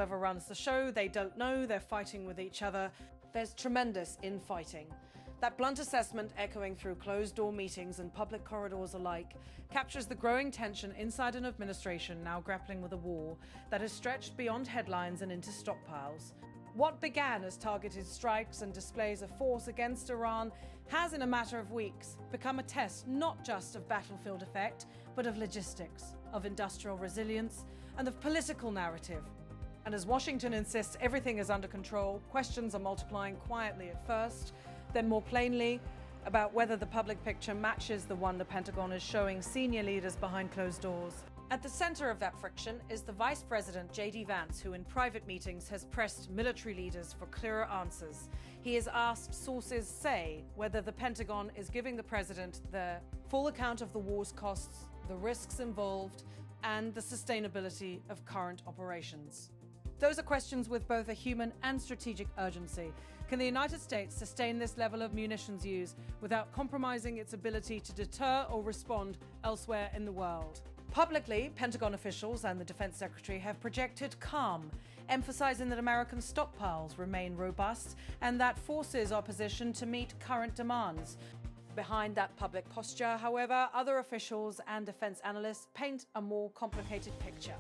whoever runs the show, they don't know, they're fighting with each other. There's tremendous infighting. That blunt assessment, echoing through closed-door meetings and public corridors alike, captures the growing tension inside an administration now grappling with a war that has stretched beyond headlines and into stockpiles. What began as targeted strikes and displays of force against Iran has, in a matter of weeks, become a test not just of battlefield effect, but of logistics, of industrial resilience, and of political narrative. And as Washington insists everything is under control, questions are multiplying quietly at first, then more plainly about whether the public picture matches the one the Pentagon is showing senior leaders behind closed doors. At the center of that friction is the Vice President J.D. Vance, who in private meetings has pressed military leaders for clearer answers. He has asked sources say whether the Pentagon is giving the president the full account of the war's costs, the risks involved, and the sustainability of current operations. Those are questions with both a human and strategic urgency. Can the United States sustain this level of munitions use without compromising its ability to deter or respond elsewhere in the world? Publicly, Pentagon officials and the Defense Secretary have projected calm, emphasizing that American stockpiles remain robust and that forces are positioned to meet current demands. Behind that public posture, however, other officials and defense analysts paint a more complicated picture.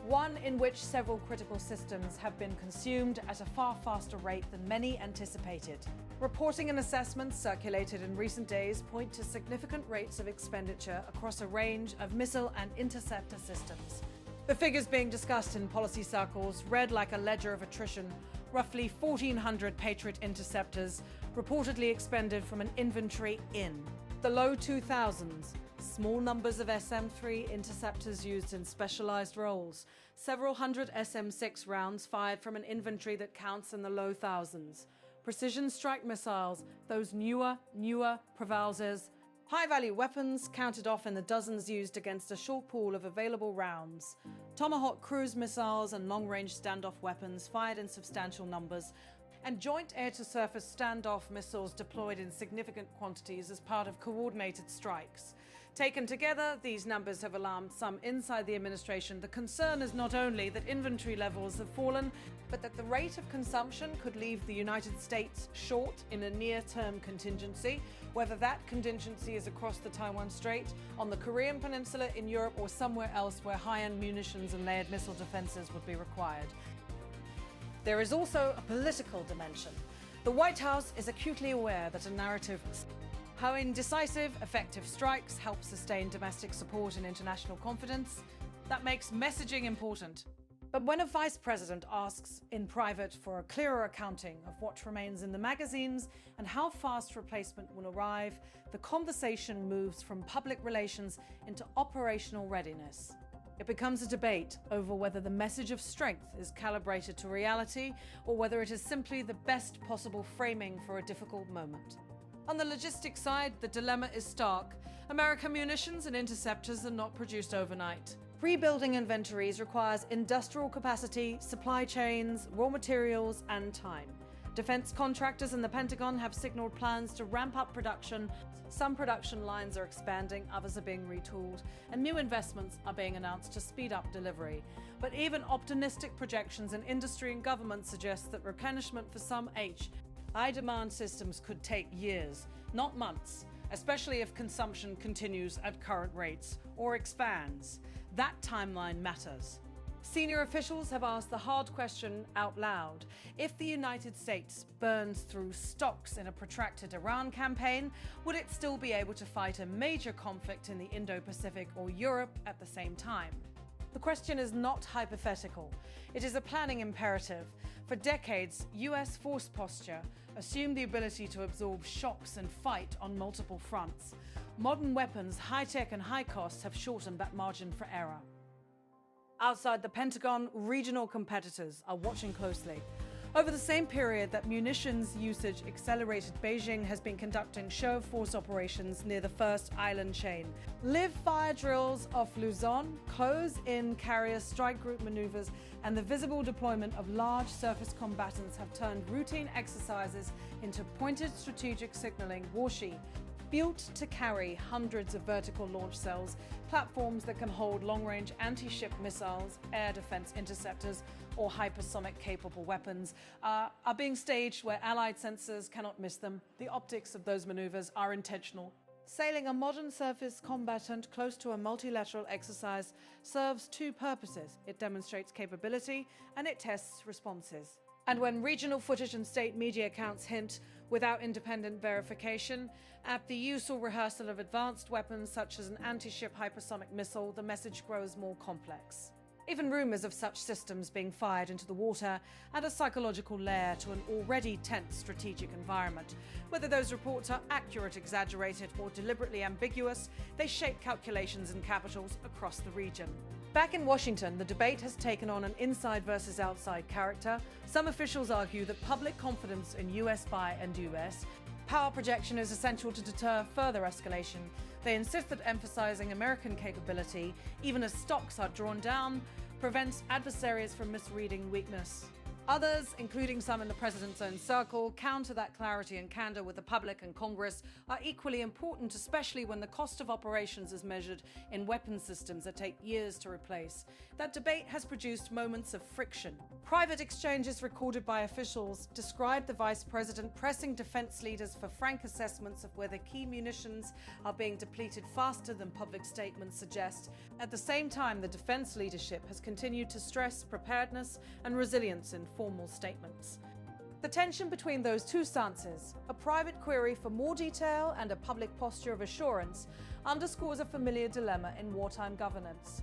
One in which several critical systems have been consumed at a far faster rate than many anticipated. Reporting and assessments circulated in recent days point to significant rates of expenditure across a range of missile and interceptor systems. The figures being discussed in policy circles read like a ledger of attrition. Roughly 1,400 Patriot interceptors reportedly expended from an inventory in the low 2000s. Small numbers of SM-3 interceptors used in specialized roles. Several hundred SM-6 rounds fired from an inventory that counts in the low thousands. Precision strike missiles, those newer Prevalses. High-value weapons counted off in the dozens used against a short pool of available rounds. Tomahawk cruise missiles and long-range standoff weapons fired in substantial numbers. And joint air-to-surface standoff missiles deployed in significant quantities as part of coordinated strikes. Taken together, these numbers have alarmed some inside the administration. The concern is not only that inventory levels have fallen, but that the rate of consumption could leave the United States short in a near-term contingency, whether that contingency is across the Taiwan Strait, on the Korean Peninsula, in Europe, or somewhere else where high-end munitions and layered missile defenses would be required. There is also a political dimension. The White House is acutely aware that a narrative how indecisive, effective strikes help sustain domestic support and international confidence, that makes messaging important. But when a vice president asks in private for a clearer accounting of what remains in the magazines and how fast replacement will arrive, the conversation moves from public relations into operational readiness. It becomes a debate over whether the message of strength is calibrated to reality or whether it is simply the best possible framing for a difficult moment. On the logistics side, the dilemma is stark. American munitions and interceptors are not produced overnight. Rebuilding inventories requires industrial capacity, supply chains, raw materials, and time. Defense contractors and the Pentagon have signaled plans to ramp up production. Some production lines are expanding, others are being retooled, and new investments are being announced to speed up delivery. But even optimistic projections in industry and government suggest that replenishment for some high-demand systems could take years, not months, especially if consumption continues at current rates or expands. That timeline matters. Senior officials have asked the hard question out loud. If the United States burns through stocks in a protracted Iran campaign, would it still be able to fight a major conflict in the Indo-Pacific or Europe at the same time? The question is not hypothetical. It is a planning imperative. For decades, US force posture assumed the ability to absorb shocks and fight on multiple fronts. Modern weapons, high-tech and high cost, have shortened that margin for error. Outside the Pentagon, regional competitors are watching closely. Over the same period that munitions usage accelerated, Beijing has been conducting show-of-force operations near the first island chain. Live-fire drills off Luzon, close-in carrier strike group maneuvers, and the visible deployment of large surface combatants have turned routine exercises into pointed strategic signaling. Warshi, Built to carry hundreds of vertical launch cells, platforms that can hold long-range anti-ship missiles, air defense interceptors, or hypersonic-capable weapons are being staged where Allied sensors cannot miss them. The optics of those maneuvers are intentional. Sailing a modern surface combatant close to a multilateral exercise serves two purposes. It demonstrates capability and it tests responses. And when regional footage and state media accounts hint, without independent verification, at the use or rehearsal of advanced weapons such as an anti-ship hypersonic missile, the message grows more complex. Even rumors of such systems being fired into the water add a psychological layer to an already tense strategic environment. Whether those reports are accurate, exaggerated, or deliberately ambiguous, they shape calculations in capitals across the region. Back in Washington, the debate has taken on an inside versus outside character. Some officials argue that public confidence in US spy and US power projection is essential to deter further escalation. They insist that emphasizing American capability, even as stocks are drawn down, prevents adversaries from misreading weakness. Others, including some in the president's own circle, counter that clarity and candor with the public and Congress are equally important, especially when the cost of operations is measured in weapon systems that take years to replace. That debate has produced moments of friction. Private exchanges recorded by officials describe the vice president pressing defense leaders for frank assessments of whether key munitions are being depleted faster than public statements suggest. At the same time, the defense leadership has continued to stress preparedness and resilience in formal statements. The tension between those two stances, a private query for more detail and a public posture of assurance, underscores a familiar dilemma in wartime governance.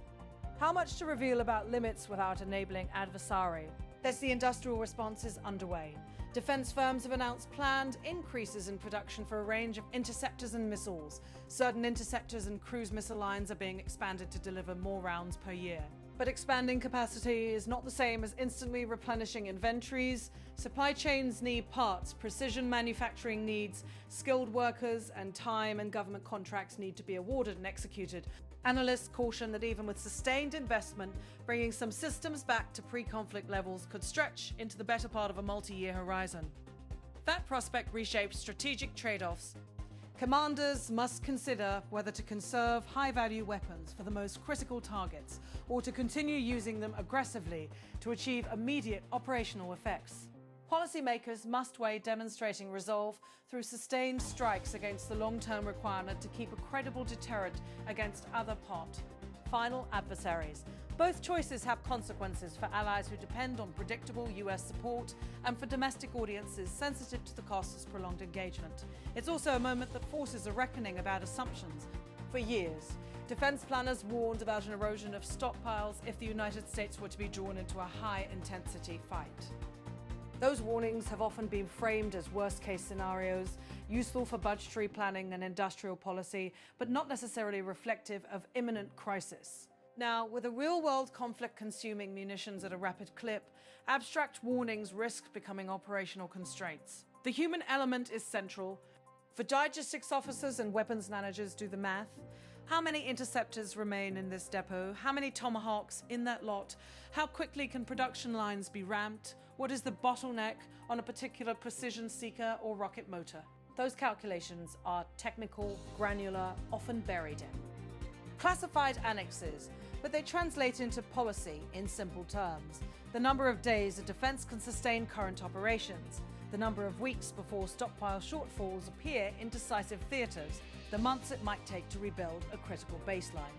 How much to reveal about limits without enabling adversary? As the industrial response is underway, defense firms have announced planned increases in production for a range of interceptors and missiles. Certain interceptors and cruise missile lines are being expanded to deliver more rounds per year. But expanding capacity is not the same as instantly replenishing inventories. Supply chains need parts, precision manufacturing needs skilled workers, and time and government contracts need to be awarded and executed. Analysts caution that even with sustained investment, bringing some systems back to pre-conflict levels could stretch into the better part of a multi-year horizon. That prospect reshapes strategic trade-offs. Commanders must consider whether to conserve high-value weapons for the most critical targets or to continue using them aggressively to achieve immediate operational effects. Policymakers must weigh demonstrating resolve through sustained strikes against the long-term requirement to keep a credible deterrent against other final adversaries. Both choices have consequences for allies who depend on predictable US support and for domestic audiences sensitive to the costs of prolonged engagement. It's also a moment that forces a reckoning about assumptions. For years, defense planners warned about an erosion of stockpiles if the United States were to be drawn into a high-intensity fight. Those warnings have often been framed as worst-case scenarios, useful for budgetary planning and industrial policy, but not necessarily reflective of imminent crisis. Now, with a real-world conflict consuming munitions at a rapid clip, abstract warnings risk becoming operational constraints. The human element is central. For logistics officers and weapons managers do the math. How many interceptors remain in this depot? How many Tomahawks in that lot? How quickly can production lines be ramped? What is the bottleneck on a particular precision seeker or rocket motor? Those calculations are technical, granular, often buried in classified annexes, but they translate into policy in simple terms. The number of days a defense can sustain current operations, the number of weeks before stockpile shortfalls appear in decisive theaters, the months it might take to rebuild a critical baseline.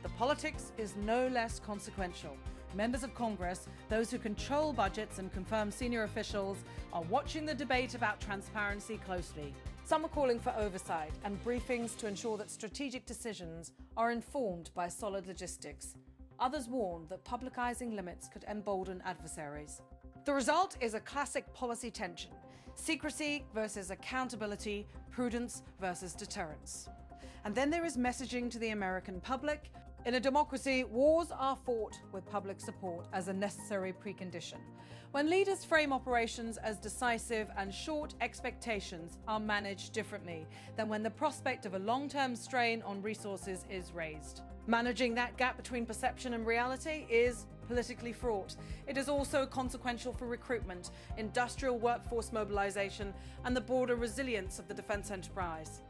The politics is no less consequential. Members of Congress, those who control budgets and confirm senior officials, are watching the debate about transparency closely. Some are calling for oversight and briefings to ensure that strategic decisions are informed by solid logistics. Others warn that publicizing limits could embolden adversaries. The result is a classic policy tension: secrecy versus accountability, prudence versus deterrence. And then there is messaging to the American public. In a democracy, wars are fought with public support as a necessary precondition. When leaders frame operations as decisive and short, expectations are managed differently than when the prospect of a long-term strain on resources is raised. Managing that gap between perception and reality is politically fraught. It is also consequential for recruitment, industrial workforce mobilization, and the broader resilience of the defense enterprise.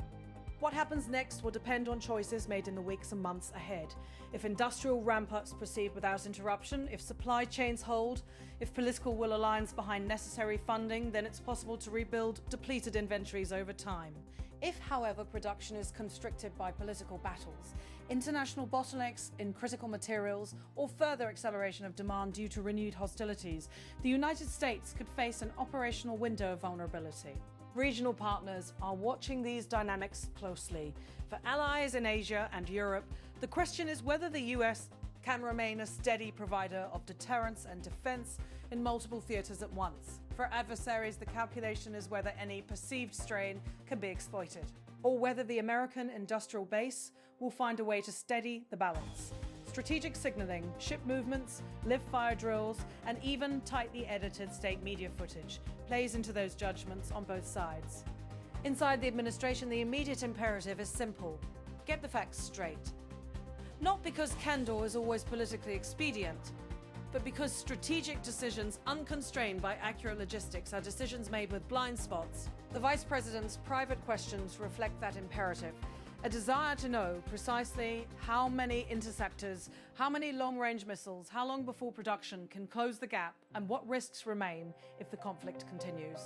What happens next will depend on choices made in the weeks and months ahead. If industrial ramp-ups proceed without interruption, if supply chains hold, if political will aligns behind necessary funding, then it's possible to rebuild depleted inventories over time. If, however, production is constricted by political battles, international bottlenecks in critical materials, or further acceleration of demand due to renewed hostilities, the United States could face an operational window of vulnerability. Regional partners are watching these dynamics closely. For allies in Asia and Europe, the question is whether the US can remain a steady provider of deterrence and defense in multiple theaters at once. For adversaries, the calculation is whether any perceived strain can be exploited, or whether the American industrial base will find a way to steady the balance. Strategic signaling, ship movements, live-fire drills, and even tightly edited state media footage plays into those judgments on both sides. Inside the administration, the immediate imperative is simple: get the facts straight. Not because candor is always politically expedient, but because strategic decisions unconstrained by accurate logistics are decisions made with blind spots. The Vice President's private questions reflect that imperative. A desire to know precisely how many interceptors, how many long-range missiles, how long before production can close the gap, and what risks remain if the conflict continues.